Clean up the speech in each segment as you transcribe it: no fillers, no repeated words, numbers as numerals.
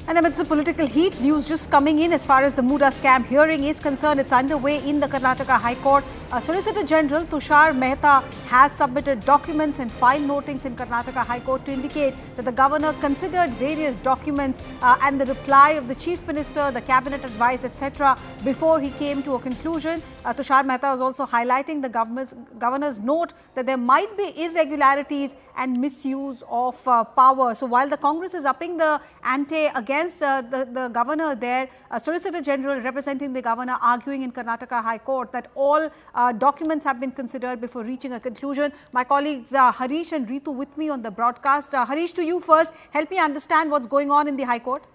And amidst the political heat, news just coming in as far as the MUDA scam hearing is concerned. It's underway in the Karnataka High Court. Solicitor General Tushar Mehta has submitted documents and file notings in Karnataka High Court to indicate that the governor considered various documents and the reply of the Chief Minister, the Cabinet advice, etc. before he came to a conclusion. Tushar Mehta was also highlighting the governor's note that there might be irregularities and misuse of power. So while the Congress is upping the ante against the governor there, Solicitor General representing the governor arguing in Karnataka High Court that all documents have been considered before reaching a conclusion. My colleagues Harish and Ritu with me on the broadcast. Harish, to you first, help me understand what's going on in the High Court.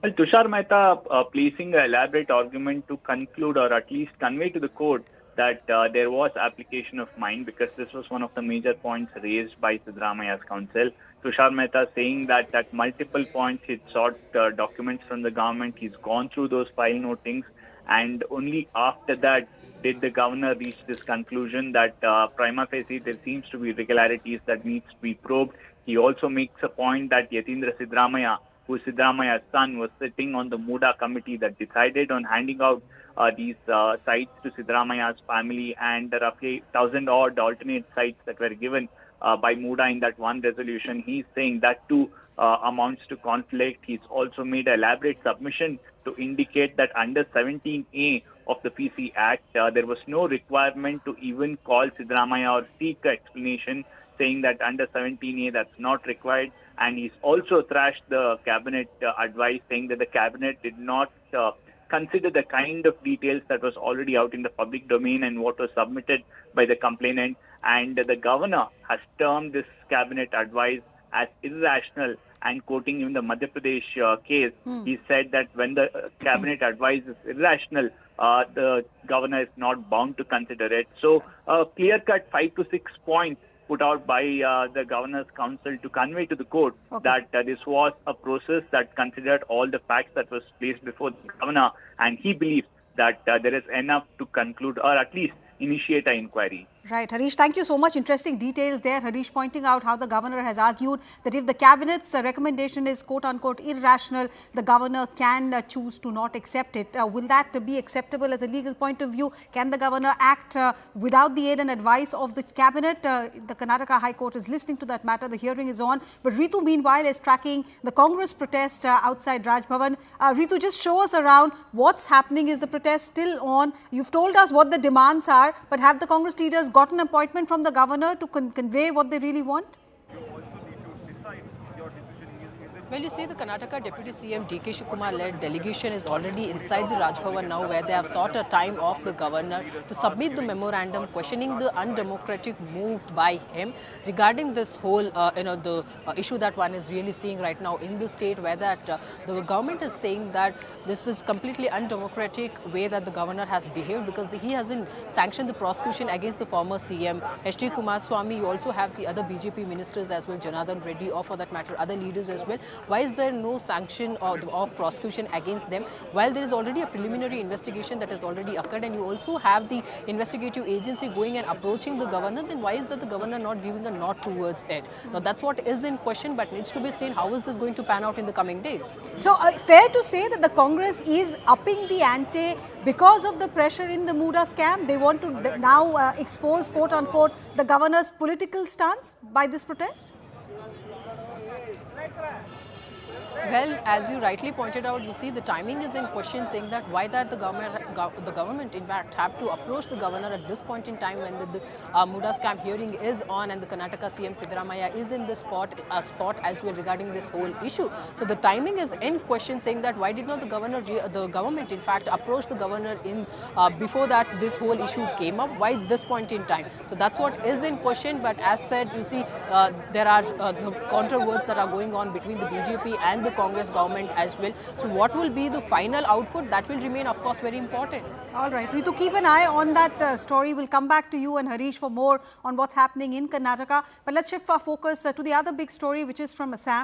Well, Tushar Mehta placing an elaborate argument to conclude or at least convey to the court that there was application of mind, because this was one of the major points raised by Siddaramaiah's counsel. Tushar Mehta saying that at multiple points he sought documents from the government, he's gone through those file notings, and only after that did the governor reach this conclusion that prima facie there seems to be irregularities that needs to be probed. He also makes a point that Yatindra Siddaramaiah, who is Siddaramaiah's son, was sitting on the MUDA committee that decided on handing out these sites to Siddaramaiah's family, and roughly 1,000-odd alternate sites that were given by MUDA in that one resolution. He's saying that too amounts to conflict. He's also made an elaborate submission to indicate that under 17A of the PC Act, there was no requirement to even call Siddaramaiah or seek an explanation, saying that under 17A that's not required. And he's also thrashed the cabinet advice, saying that the cabinet did not consider the kind of details that was already out in the public domain and what was submitted by the complainant. And the governor has termed this cabinet advice as irrational, and quoting in the Madhya Pradesh case, he said that when the cabinet advice is irrational, the governor is not bound to consider it. So clear-cut 5 to 6 points put out by the governor's counsel to convey to the court that this was a process that considered all the facts that was placed before the governor, and he believes that there is enough to conclude or at least initiate an inquiry. Right, Harish, thank you so much. Interesting details there. Harish pointing out how the governor has argued that if the cabinet's recommendation is quote-unquote irrational, the governor can choose to not accept it. Will that be acceptable as a legal point of view? Can the governor act without the aid and advice of the cabinet? The Karnataka High Court is listening to that matter. The hearing is on. But Ritu, meanwhile, is tracking the Congress protest outside Raj Bhavan. Ritu, just show us around what's happening. Is the protest still on? You've told us what the demands are, but have the Congress leaders got an appointment from the governor to convey what they really want? Well, you see, the Karnataka Deputy CM D.K. Shivakumar-led delegation is already inside the Raj Bhavan now, where they have sought a time of the governor to submit the memorandum questioning the undemocratic move by him regarding this whole, the issue that one is really seeing right now in the state, where that the government is saying that this is completely undemocratic way that the governor has behaved, because he hasn't sanctioned the prosecution against the former CM H.D. Kumaraswamy. You also have the other BJP ministers as well, Janardhan Reddy, or for that matter other leaders as well. Why is there no sanction of prosecution against them, while there is already a preliminary investigation that has already occurred, and you also have the investigative agency going and approaching the governor? Then why is that the governor not giving a nod towards it? Now that's what is in question, but needs to be seen how is this going to pan out in the coming days. So fair to say that the Congress is upping the ante because of the pressure in the MUDA scam. They want to now expose quote unquote the governor's political stance by this protest? Well, as you rightly pointed out, you see the timing is in question, saying that why that the government in fact have to approach the governor at this point in time when the MUDA scam hearing is on, and the Karnataka CM Siddaramaiah is in the spot as well regarding this whole issue. So the timing is in question, saying that why did not the government in fact approach the governor in before that this whole issue came up? Why this point in time? So that's what is in question. But as said, you see there are the counter words that are going on between the BJP and the Congress government as well. So what will be the final output? That will remain, of course, very important. All right, Ritu, keep an eye on that story. We'll come back to you and Harish for more on what's happening in Karnataka. But let's shift our focus to the other big story, which is from Assam.